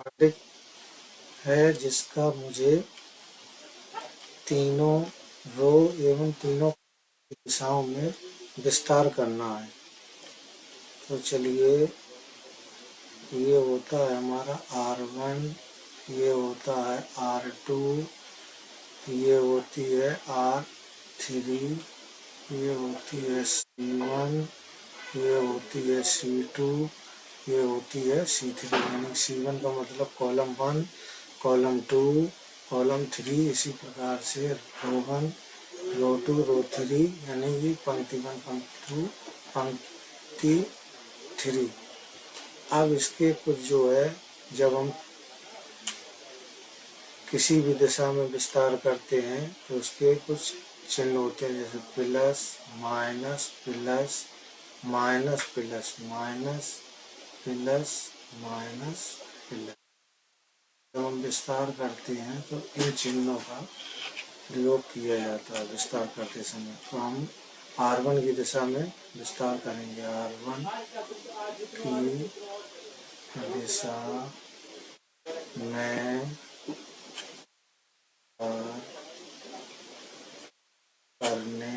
Matrix है जिसका मुझे तीनों रो एवं तीनों दिशाओं में विस्तार करना है। तो चलिए, ये होता है हमारा R1, ये होता है R2, ये होती है R3, ये होती है C1, ये होती है C2, ये होती है C3। यानी C1 का मतलब कॉलम 1, कॉलम 2, कॉलम 3, इसी प्रकार से रो 1, रो 2, रो 3, यानी कि पंक्ति 1, पंक्ति 2, पंक्ति 3। अब इसके कुछ जो है, जब हम किसी भी दिशा में विस्तार करते हैं तो उसके कुछ चिन्ह होते हैं, जैसे plus, minus, plus, minus, plus, minus, plus, minus, plus. जब हम विस्तार करते हैं तो इन चिन्हों का प्रयोग किया जाता है विस्तार करते समय। तो हम R1 की दिशा में विस्तार करेंगे। R1 की दिशा में करने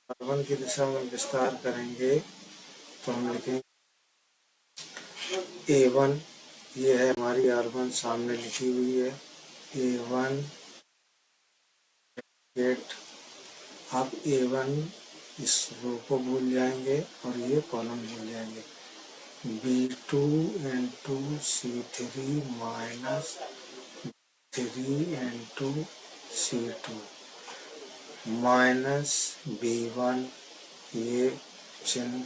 R1 की दिशा में विस्तार करेंगे तो हम लिखेंगे A1। ये है हमारी R1 सामने लिखी हुई है, A1 गेट। आप A1 इस रो को भूल जाएंगे और ये कॉलम भूल जाएंगे। B2 into C3 minus 3 into C2 minus B1। ये चिन्ह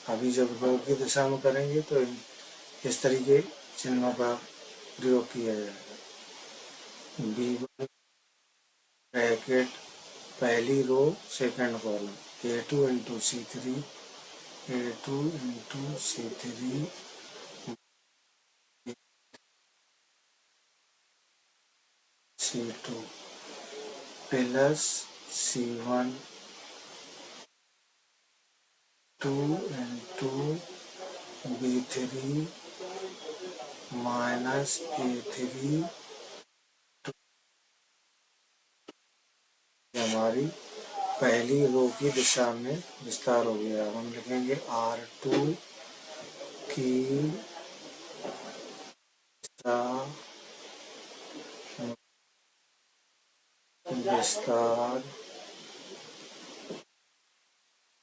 अभी जब रो की दिशा में करेंगे तो इस तरीके चिन्हों का प्रयोग किया जाएगा। B1 ब्रैकेट पहली row second column, A2 into C3, A2 into C3 C2 plus C1 2 into B3 minus A3। हमारी पहली रो की दिशा में विस्तार हो गया। अब हम लिखेंगे R2 की दिशा विस्तार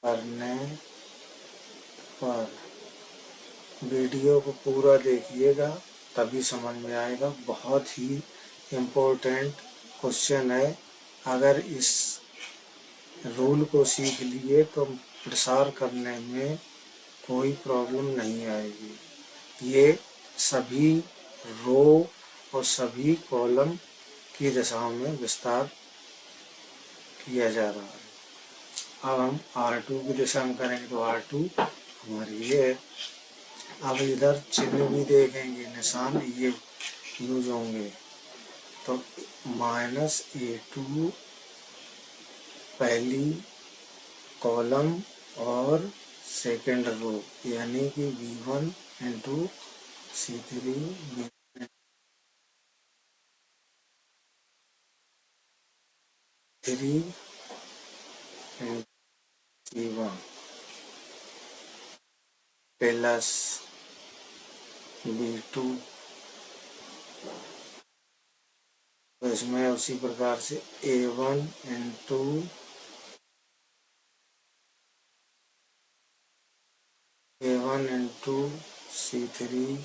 करने पर। वीडियो को पूरा देखिएगा तभी समझ में आएगा। बहुत ही इम्पोर्टेंट क्वेश्चन है। अगर इस रूल को सीख लिए तो प्रसार करने में कोई प्रॉब्लम नहीं आएगी। ये सभी रो और सभी कॉलम की दिशाओं में विस्तार किया जा रहा है। अब हम R2 की दिशा में करेंगे तो R2 हमारी ये है। अब इधर चिन्ह भी देखेंगे, निशान ये यूज होंगे। तो माइनस A2 पहली कॉलम और सेकंड रो, यानी कि B1 into C3 3 C1 plus B2। तो इसमें उसी प्रकार से A1 into A1 into C3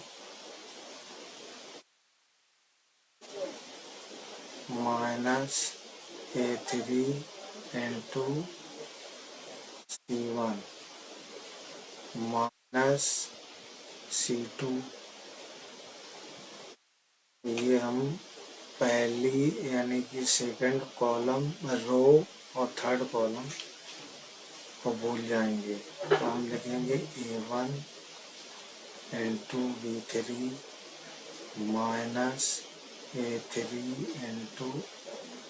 minus A3 into C1 minus C2। ये हम पहली यानी कि सेकंड कॉलम रो और थर्ड कॉलम को भूल जाएंगे। तो हम लिखेंगे A1 into B3 minus A3 into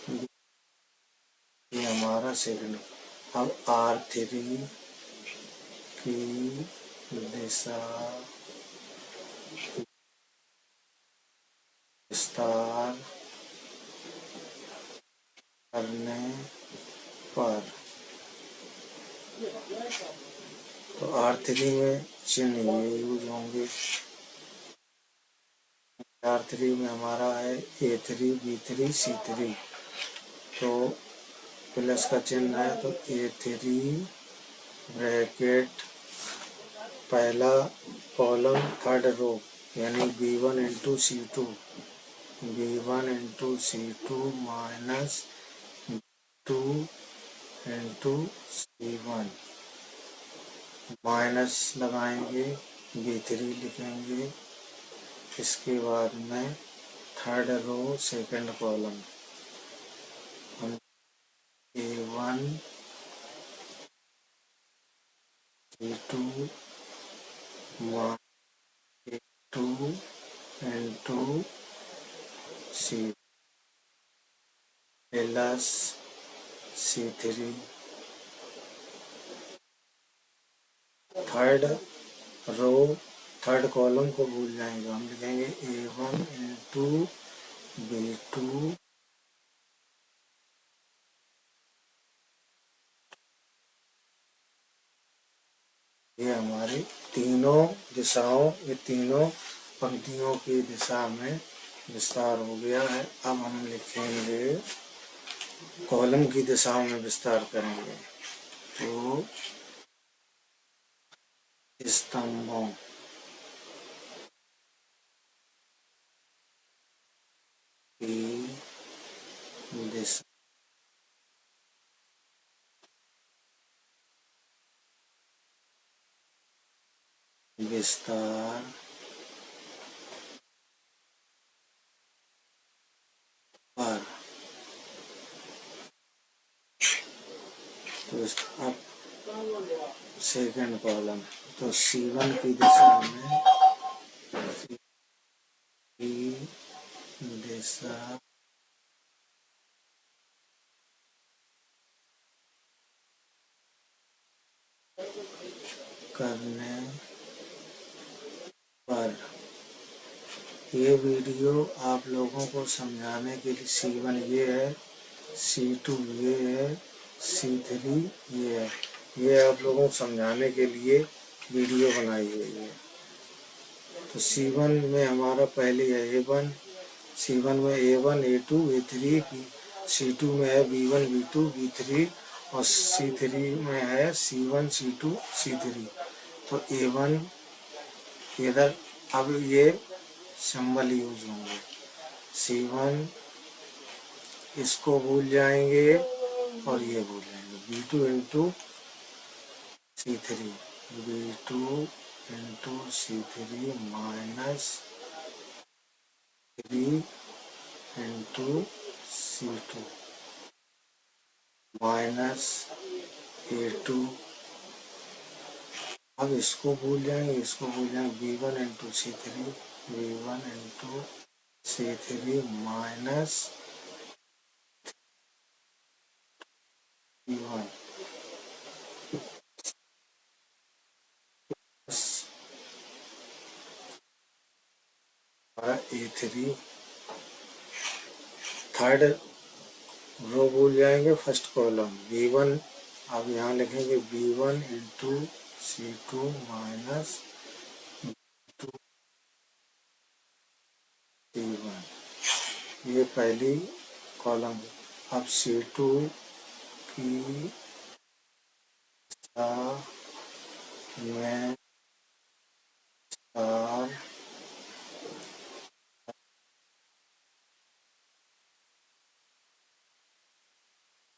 B। ये हमारा सेकंड। अब R3 की दिशा विस्तार करने पर। तो R3 में चिन्ह ये यूज होंगे। R3 में हमारा है A3 B3 C3, तो प्लस का चिन्ह है तो A3 ब्रैकेट पहला कॉलम थर्ड रो यानी B1 into C2 minus 2 into C1 minus लगाएंगे B3 लिखेंगे। इसके बाद में थर्ड रो सेकंड कॉलम हम A1 C2 minus 2 into C plus C3 third row third column को भूल जाएंगे, हम लिखेंगे A1 इंटू B2 ये हमारी तीनों दिशाओं ये तीनों पंक्तियों की दिशा में विस्तार हो गया है। अब हम लिखेंगे कॉलम की दिशाओं में विस्तार करेंगे तो स्तंभों की दिशा विस्तार पर। तो अब सेकंड कॉलम तो C1 की दिशा में की दिशा करने पर। ये वीडियो आप लोगों को समझाने के लिए C1 ये है, C2 ये है, C3 ये है, ये आप लोगों को समझाने के लिए वीडियो बनाई हुई है। तो C1 में हमारा पहले है A1, C1 में A1 A2 A3 C2 में है B1 B2 B3 और C3 में है C1 C2 C3। तो A1 इधर अब ये सिंबल यूज होंगे। C1 इसको भूल जाएंगे और ये भूल जाएंगे B2 into C3 B2 into C3 minus 3 into C2 minus A2। अब इसको भूल जाएंगे इसको भूल जाएंगे B1 into C3 B1 into C3 minus B1 हमारा A3 थर्ड रो भूल जाएंगे फर्स्ट कॉलम B1। अब यहाँ लिखेंगे B1 into C2 minus C1 ये पहली कॉलम। अब C2 की में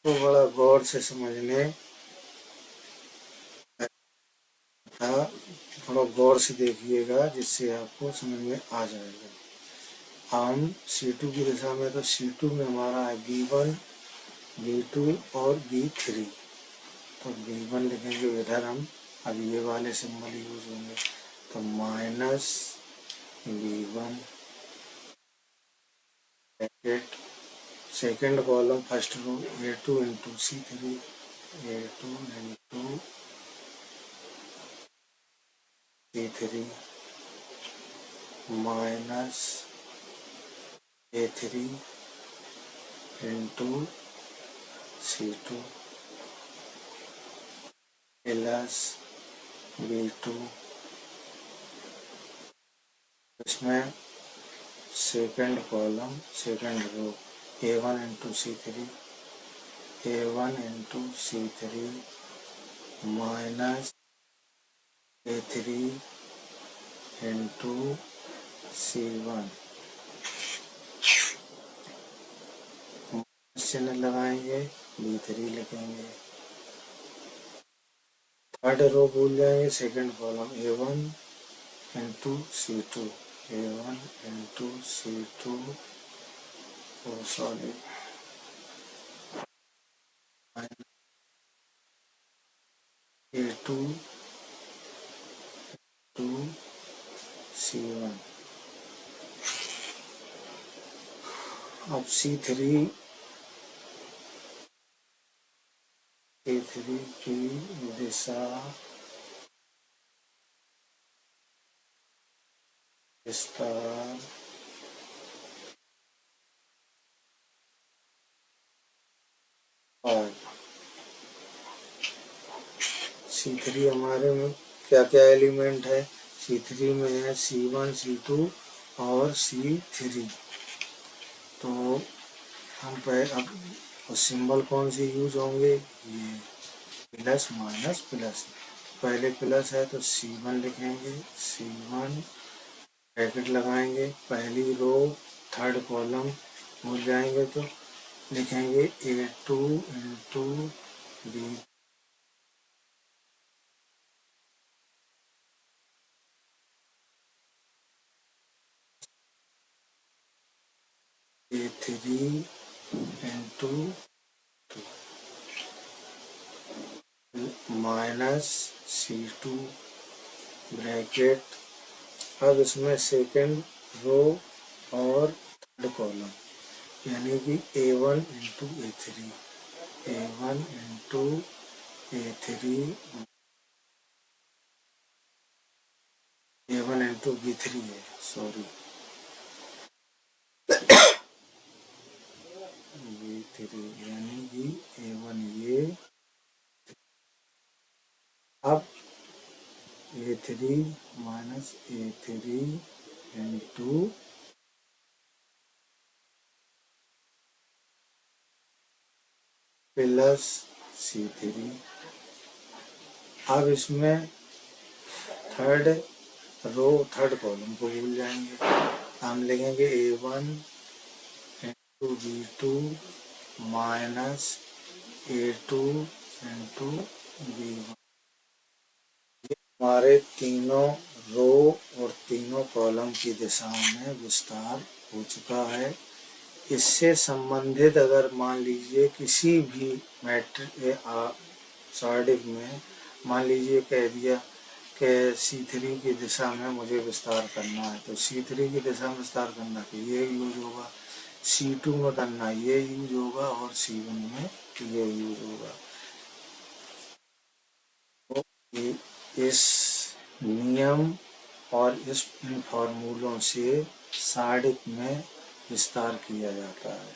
तो बड़ा गौर से समझने था, थोड़ा गौर से देखिएगा जिससे आपको समझ में आ जाएगा। हम C2 की दिशा में तो C2 में हमारा है B1 B2 और B3। तो B1 लिखेंगे इधर हम अब ये वाले सिंबल यूज होंगे तो minus B1 bracket second column first row A2 into C3 A2 into C3 minus A3 into C2 plus B2। इसमें second column second row A1 into C3 A1 into C3 minus A3 into C1 चिन्ह लगाएंगे B3 लिखेंगे। Third row भूल जाएंगे second column A1 into C2 A1 into C2 sorry A2 to C1। अब C3 की दिशा विस्तार और C3 हमारे में क्या क्या एलिमेंट है? C3 में है C1 C2 और C3। तो हम अब सिंबल कौन से यूज होंगे? ये प्लस माइनस प्लस। पहले प्लस है तो C1 लिखेंगे C1 ब्रैकेट लगाएंगे पहली रो थर्ड कॉलम भूल जाएंगे तो लिखेंगे A2 into B A3 into minus C2 bracket. अब इसमें सेकंड रो और थर्ड कॉलम यानी कि A1 into A3 A1 into A3 A1 into B3 है सॉरी B3 यानी कि A1 ये। अब A3 minus A3 into plus C3। अब इसमें थर्ड रो थर्ड कॉलम को भूल जाएंगे हम लिखेंगे A1 into B2 minus A2 into B1। हमारे तीनों रो और तीनों कॉलम की दिशाओं में विस्तार हो चुका है। इससे संबंधित अगर मान लीजिए किसी भी मैट्रिक सॉर्डिक में मान लीजिए कह दिया कि C3 की दिशा में मुझे विस्तार करना है तो C3 की दिशा में विस्तार करना तो ये यूज होगा, C2 में करना ये यूज होगा और C1 में ये यूज होगा। तो इस नियम और इन फॉर्मूलों से सॉर्डिक में विस्तार किया जाता है।